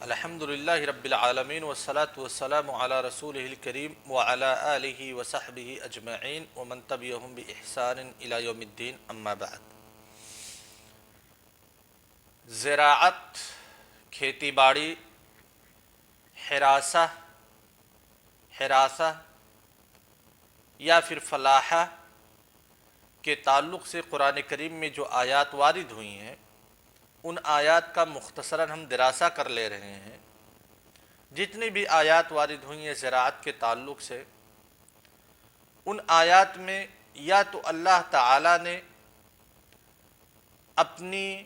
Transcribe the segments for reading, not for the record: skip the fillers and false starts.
الحمدللہ رب العالمین والصلاة والسلام علی رسولہ الکریم وعلی آلہ وصحبہ اجمعین ومن تبعہم بإحسان الی یوم الدین اما بعد۔ زراعت، کھیتی باڑی، حراسہ یا پھر فلاحہ کے تعلق سے قرآن کریم میں جو آیات وارد ہوئی ہیں ان آیات کا مختصراً ہم دراسہ کر لے رہے ہیں۔ جتنی بھی آیات وارد ہوئی ہیں زراعت کے تعلق سے، ان آیات میں یا تو اللہ تعالیٰ نے اپنی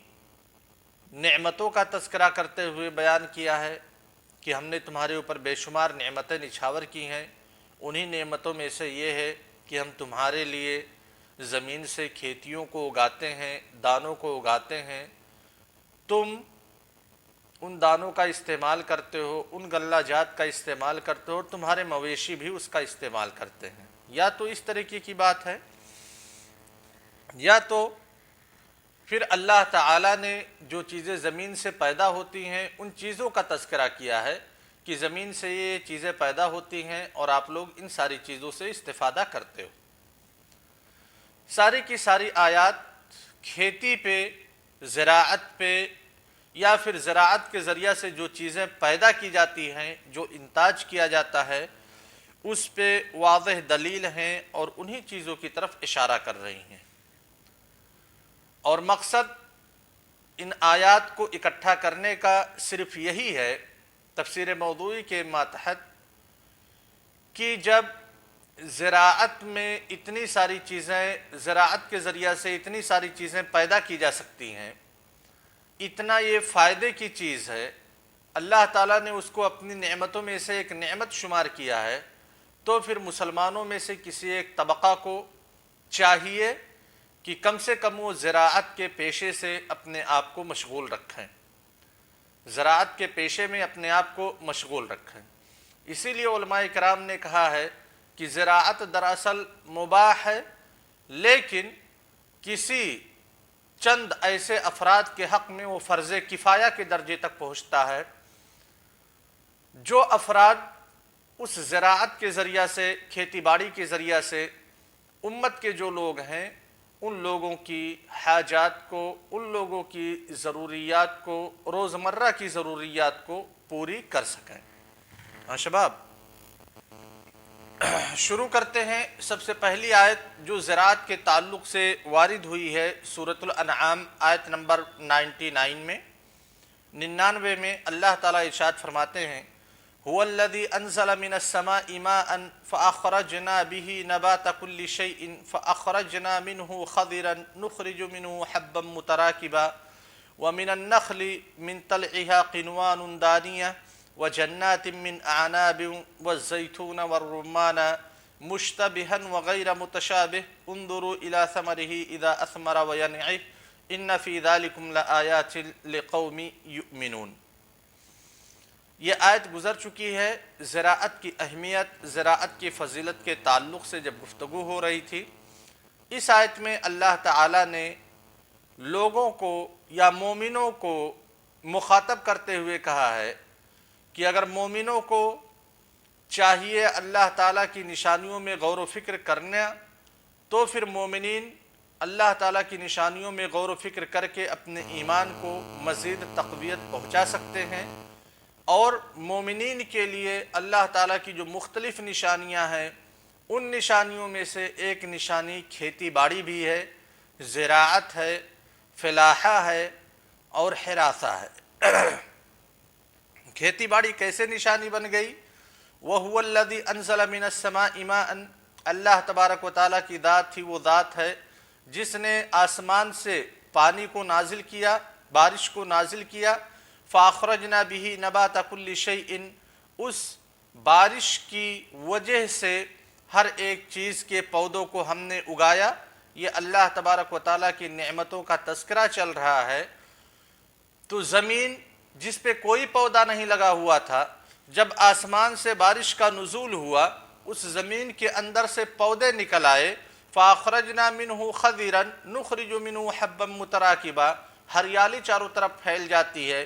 نعمتوں کا تذکرہ کرتے ہوئے بیان کیا ہے کہ ہم نے تمہارے اوپر بے شمار نعمتیں نچھاور کی ہیں، انہی نعمتوں میں سے یہ ہے کہ ہم تمہارے لیے زمین سے کھیتیوں کو اگاتے ہیں، دانوں کو اگاتے ہیں، تم ان دانوں کا استعمال کرتے ہو، ان غلہ جات کا استعمال کرتے ہو، تمہارے مویشی بھی اس کا استعمال کرتے ہیں۔ یا تو اس طریقے کی بات ہے، یا تو پھر اللہ تعالیٰ نے جو چیزیں زمین سے پیدا ہوتی ہیں ان چیزوں کا تذکرہ کیا ہے کہ زمین سے یہ چیزیں پیدا ہوتی ہیں اور آپ لوگ ان ساری چیزوں سے استفادہ کرتے ہو۔ ساری کی ساری آیات کھیتی پہ، زراعت پہ یا پھر زراعت کے ذریعہ سے جو چیزیں پیدا کی جاتی ہیں، جو انتاج کیا جاتا ہے، اس پہ واضح دلیل ہیں اور انہی چیزوں کی طرف اشارہ کر رہی ہیں۔ اور مقصد ان آیات کو اکٹھا کرنے کا صرف یہی ہے تفسیر موضوعی کے ماتحت کہ جب زراعت میں اتنی ساری چیزیں، زراعت کے ذریعہ سے اتنی ساری چیزیں پیدا کی جا سکتی ہیں، اتنا یہ فائدے کی چیز ہے، اللہ تعالیٰ نے اس کو اپنی نعمتوں میں سے ایک نعمت شمار کیا ہے، تو پھر مسلمانوں میں سے کسی ایک طبقہ کو چاہیے کہ کم سے کم وہ زراعت کے پیشے سے اپنے آپ کو مشغول رکھیں، زراعت کے پیشے میں اپنے آپ کو مشغول رکھیں۔ اسی لیے علماء کرام نے کہا ہے کہ زراعت دراصل مباح ہے، لیکن کسی چند ایسے افراد کے حق میں وہ فرض کفایہ کے درجے تک پہنچتا ہے۔ جو افراد اس زراعت کے ذریعہ سے، کھیتی باڑی کے ذریعہ سے امت کے جو لوگ ہیں ان لوگوں کی حاجات کو، ان لوگوں کی ضروریات کو، روزمرہ کی ضروریات کو پوری کر سکیں۔ ہاں شباب، شروع کرتے ہیں۔ سب سے پہلی آیت جو زراعت کے تعلق سے وارد ہوئی ہے سورۃ الانعام آیت نمبر 99 میں اللہ تعالیٰ ارشاد فرماتے ہیں هو الذي انزل من السماء ماء فاخرجنا به نبات كل شيء فاخرجنا منه خضرا نخرج منه حبا متراكبا ومن النخل من طلعها قنوان دانية وجنات من اعناب والزيتون والرمان مشتبها وغير متشابه انظروا الى ثمره اذا اثمر وينعه ان في ذلكم لآيات لقوم يؤمنون۔ یہ آیت گزر چکی ہے۔ زراعت کی اہمیت، زراعت کی فضیلت کے تعلق سے جب گفتگو ہو رہی تھی، اس آیت میں اللہ تعالیٰ نے لوگوں کو یا مومنوں کو مخاطب کرتے ہوئے کہا ہے کہ اگر مومنوں کو چاہیے اللہ تعالیٰ کی نشانیوں میں غور و فکر کرنا، تو پھر مومنین اللہ تعالیٰ کی نشانیوں میں غور و فکر کر کے اپنے ایمان کو مزید تقویت پہنچا سکتے ہیں۔ اور مومنین کے لیے اللہ تعالیٰ کی جو مختلف نشانیاں ہیں ان نشانیوں میں سے ایک نشانی کھیتی باڑی بھی ہے، زراعت ہے، فلاحہ ہے اور حراسہ ہے۔ کھیتی باڑی کیسے نشانی بن گئی؟ وَهُوَ الَّذِي أَنزَلَ مِنَ السَّمَاءِ مَاءً، اللہ تبارک و تعالیٰ کی ذات تھی، وہ ذات ہے جس نے آسمان سے پانی کو نازل کیا، بارش کو نازل کیا۔ فَأَخْرَجْنَا بِهِ نَبَاتَ كُلِّ شَيْءٍ، اس بارش کی وجہ سے ہر ایک چیز کے پودوں کو ہم نے اگایا۔ یہ اللہ تبارک و تعالیٰ کی نعمتوں کا تذکرہ چل رہا ہے۔ تو زمین جس پہ کوئی پودا نہیں لگا ہوا تھا، جب آسمان سے بارش کا نزول ہوا، اس زمین کے اندر سے پودے نکل آئے۔ فَأَخْرَجْنَا مِنْهُ خَضِرًا نُخْرِجُ مِنْهُ حَبًّا مُتَرَاكِبًا، ہریالی چاروں طرف پھیل جاتی ہے،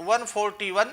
141।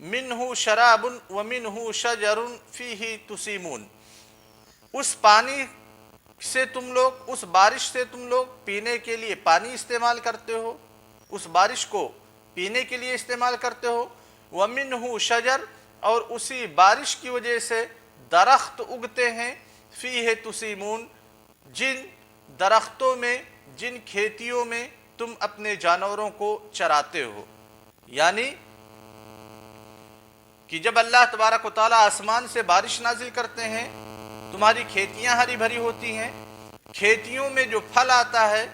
منہ شراب ومنہ شجر فیہ تسیمون، اس پانی سے تم لوگ، اس بارش سے تم لوگ پینے کے لیے پانی استعمال کرتے ہو، اس بارش کو پینے کے لیے استعمال کرتے ہو، ومنہ شجر، اور اسی بارش کی وجہ سے درخت اگتے ہیں، فیہ تسیمون، جن درختوں میں، جن کھیتیوں میں تم اپنے جانوروں کو چراتے ہو۔ یعنی کہ جب اللہ تبارک و تعالیٰ آسمان سے بارش نازل کرتے ہیں، تمہاری کھیتیاں ہری بھری ہوتی ہیں، کھیتیوں میں جو پھل آتا ہے،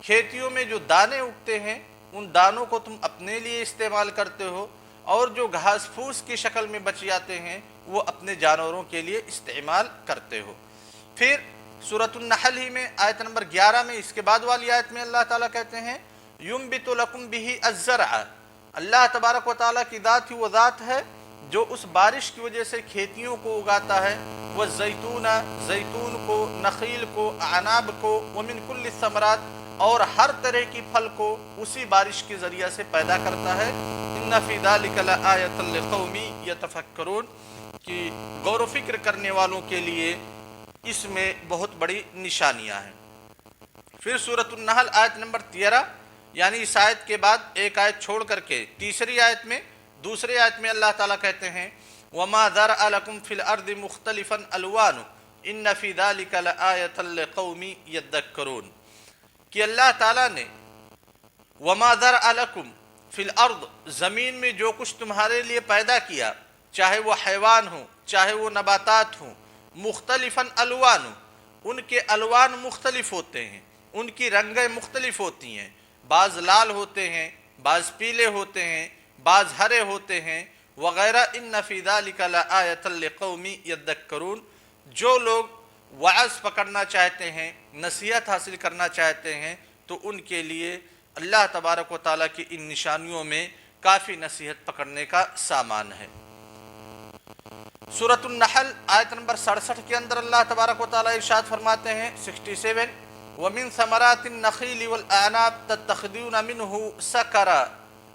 کھیتیوں میں جو دانے اگتے ہیں، ان دانوں کو تم اپنے لیے استعمال کرتے ہو، اور جو گھاس پھوس کی شکل میں بچ جاتے ہیں وہ اپنے جانوروں کے لیے استعمال کرتے ہو۔ پھر سورۃ النحل ہی میں آیت نمبر 11 میں، اس کے بعد والی آیت میں اللہ تعالیٰ کہتے ہیں یُنبِتُ لَكُمْ بِهِ الزَّرْعَ، اللہ تبارک و تعالیٰ کی ذات ہی وہ ذات ہے جو اس بارش کی وجہ سے کھیتیوں کو اگاتا ہے، وہ زیتون کو، نخیل کو، اعناب کو، ومن کل الثمرات، اور ہر طرح کی پھل کو اسی بارش کے ذریعہ سے پیدا کرتا ہے۔ ان فی ذلک لآیۃ لقوم یتفکرون، کہ غور و فکر کرنے والوں کے لیے اس میں بہت بڑی نشانیاں ہیں۔ پھر سورۃ النحل آیت نمبر 13، یعنی اس آیت کے بعد ایک آیت چھوڑ کر کے تیسری آیت میں، دوسری آیت میں اللہ تعالیٰ کہتے ہیں وَمَا ذَرَأَ لَكُمْ فِي الْأَرْضِ مُخْتَلِفًا أَلْوَانُهُ إِنَّ فِي ذَلِكَ لَآيَةً لِقَوْمٍ يَذَّكَّرُونَ، کہ اللہ تعالیٰ نے وَمَا ذَرَأَ لَكُمْ فِي الْأَرْضِ، زمین میں جو کچھ تمہارے لیے پیدا کیا، چاہے وہ حیوان ہوں، چاہے وہ نباتات ہوں، مختلفاً الوان، ان کے الوان مختلف ہوتے ہیں، ان کی رنگیں مختلف ہوتی ہیں، بعض لال ہوتے ہیں، بعض پیلے ہوتے ہیں، بعض ہرے ہوتے ہیں وغیرہ۔ ان فی ذلک لآیۃ لقوم یذکرون، جو لوگ وعظ پکڑنا چاہتے ہیں، نصیحت حاصل کرنا چاہتے ہیں، تو ان کے لیے اللہ تبارک و تعالیٰ کی ان نشانیوں میں کافی نصیحت پکڑنے کا سامان ہے۔ سورۃ النحل آیت نمبر 67 کے اندر اللہ تبارک و تعالیٰ ارشاد فرماتے ہیں 67، وَمِن ثَمَرَاتِ النَّخِيلِ وَالْأَعْنَابِ تَتَّخِذُونَ مِنْهُ سَكَرًا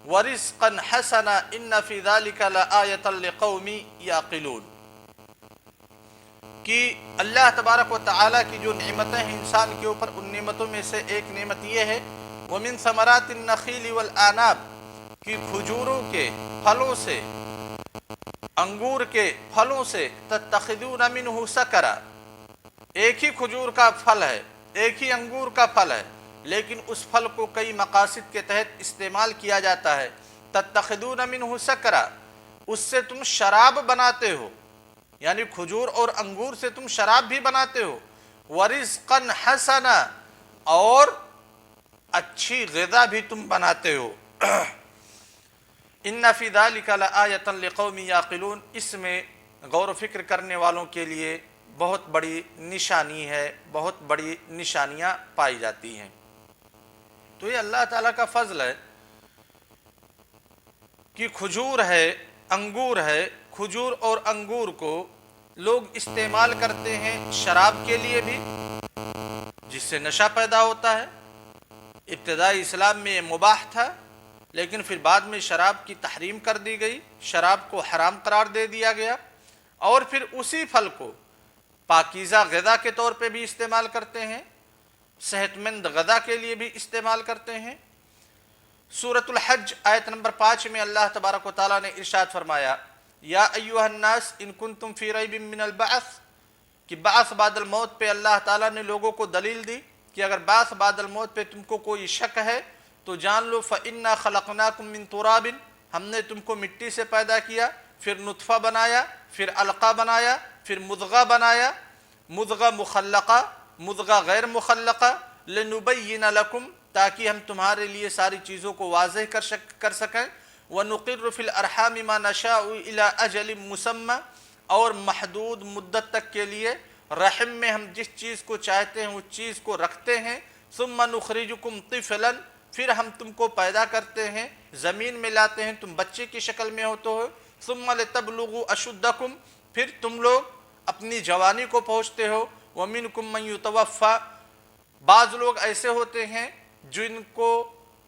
وَرِزْقًا حَسَنًا إِنَّ فِي ذَلِكَ لَآيَةً لِقَوْمٍ يَعْقِلُونَ، کہ اللہ تبارک و تعالیٰ کی جو نعمتیں ہیں انسان کے اوپر، ان نعمتوں میں سے ایک نعمت یہ ہے وَمِن ثَمَرَاتِ النَّخِيلِ وَالْأَعْنَابِ، کہ کھجوروں کے پھلوں سے، انگور کے پھلوں سے، تَتَّخِذُونَ مِنْهُ سَكَرًا، ایک ہی کھجور کا پھل ہے، ایک ہی انگور کا پھل ہے، لیکن اس پھل کو کئی مقاصد کے تحت استعمال کیا جاتا ہے۔ تَتَّخِذُونَ مِنْهُ سَكَرًا، اس سے تم شراب بناتے ہو، یعنی کھجور اور انگور سے تم شراب بھی بناتے ہو، وَرِزْقًا حَسَنًا، اور اچھی غذا بھی تم بناتے ہو۔ ان فی ذلک لآیۃ لقوم یعقلون، اس میں غور و فکر کرنے والوں کے لیے بہت بڑی نشانی ہے، بہت بڑی نشانیاں پائی جاتی ہیں۔ تو یہ اللہ تعالیٰ کا فضل ہے کہ کھجور ہے، انگور ہے، کھجور اور انگور کو لوگ استعمال کرتے ہیں شراب کے لیے بھی، جس سے نشہ پیدا ہوتا ہے۔ ابتدائی اسلام میں یہ مباح تھا، لیکن پھر بعد میں شراب کی تحریم کر دی گئی، شراب کو حرام قرار دے دیا گیا، اور پھر اسی پھل کو پاکیزہ غذا کے طور پہ بھی استعمال کرتے ہیں، صحت مند غذا کے لیے بھی استعمال کرتے ہیں۔ سورۃ الحج آیت نمبر 5 میں اللہ تبارک و تعالیٰ نے ارشاد فرمایا یا ایھا الناس ان کنتم فی ریب من البعث، کہ بعث بعد الموت پہ اللہ تعالیٰ نے لوگوں کو دلیل دی کہ اگر بعث بعد الموت پہ تم کو کوئی شک ہے تو جان لو فإنا خلقناکم من تراب، ہم نے تم کو مٹی سے پیدا کیا، پھر نطفہ بنایا، پھر علقہ بنایا، پھر مضغہ بنایا، مضغہ مخلقہ، مضغہ غیر مخلقہ، لنبین لکم، تاکہ ہم تمہارے لیے ساری چیزوں کو واضح کر سکیں، وَنُقِرُّ فِي الْأَرْحَامِ مَا نَشَاءُ إِلَىٰ أَجَلٍ مُّسَمًّى، اور محدود مدت تک کے لیے رحم میں ہم جس چیز کو چاہتے ہیں اس چیز کو رکھتے ہیں، ثُمَّ نُخْرِجُكُمْ طِفْلًا، پھر ہم تم کو پیدا کرتے ہیں، زمین میں لاتے ہیں، تم بچے کی شکل میں ہوتے ہو، ثُمَّ لِتَبْلُغُوا أَشُدَّكُمْ، پھر تم لوگ اپنی جوانی کو پہنچتے ہو، وَمِنْكُمْ مَنْ يُتَوَفَّى، بعض لوگ ایسے ہوتے ہیں جن کو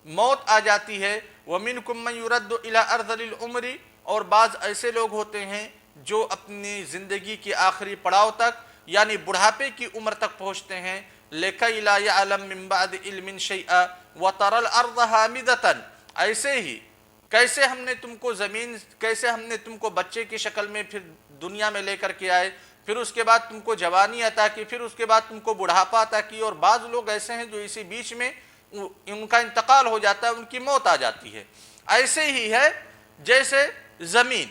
موت آ جاتی ہے، وَمِنْكُمْ مَنْ يُرَدُّ إِلَىٰ أَرْذَلِ الْعُمْرِ، اور بعض ایسے لوگ ہوتے ہیں جو اپنی زندگی کی آخری پڑاؤ تک یعنی بڑھاپے کی عمر تک پہنچتے ہیں، لِكَيْ لَا يَعْلَمْ مِن بَعْدِ عِلْمٍ شَيْئًا وَتَرَى الْأَرْضَ حَامِدَةً، ایسے ہی کیسے ہم نے تم کو کیسے ہم نے تم کو بچے کی شکل میں پھر دنیا میں لے کر کے آئے، پھر اس کے بعد تم کو جوانی عطا کی، پھر اس کے بعد تم کو بڑھاپا عطا کی، اور بعض لوگ ایسے ہیں جو اسی بیچ میں ان کا انتقال ہو جاتا ہے، ان کی موت آ جاتی ہے۔ ایسے ہی ہے جیسے زمین،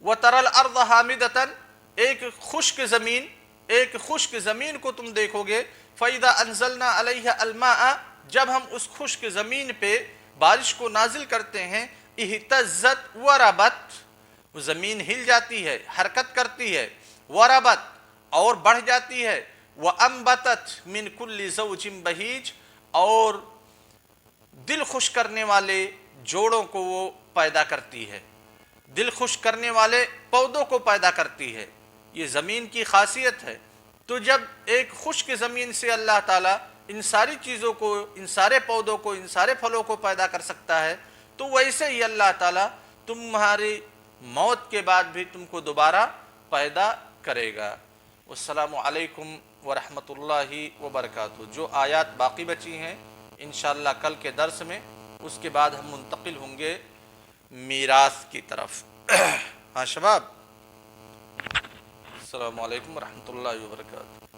وَتَرَى الْأَرْضَ حَامِدَةً، ایک خشک زمین کو تم دیکھو گے، فَإِذَا أَنزَلْنَا عَلَيْهَا الْمَاءَ، جب ہم اس خشک زمین پہ بارش کو نازل کرتے ہیں، اہتزت وربت، وہ زمین ہل جاتی ہے، حرکت کرتی ہے، وربت اور بڑھ جاتی ہے، وَأَنبَتَتْ مِن كُلِّ زَوْجٍ بَهِيجٍ، اور دل خوش کرنے والے جوڑوں کو وہ پیدا کرتی ہے، دل خوش کرنے والے پودوں کو پیدا کرتی ہے۔ یہ زمین کی خاصیت ہے۔ تو جب ایک خشک زمین سے اللہ تعالیٰ ان ساری چیزوں کو، ان سارے پودوں کو، ان سارے پھلوں کو پیدا کر سکتا ہے، تو ویسے ہی اللہ تعالیٰ تمہاری موت کے بعد بھی تم کو دوبارہ پیدا کرے گا۔ والسلام علیکم ورحمۃ اللہ وبرکاتہ۔ جو آیات باقی بچی ہیں انشاءاللہ کل کے درس میں، اس کے بعد ہم منتقل ہوں گے میراث کی طرف۔ ہاں شباب، السلام علیکم ورحمۃ اللہ وبرکاتہ۔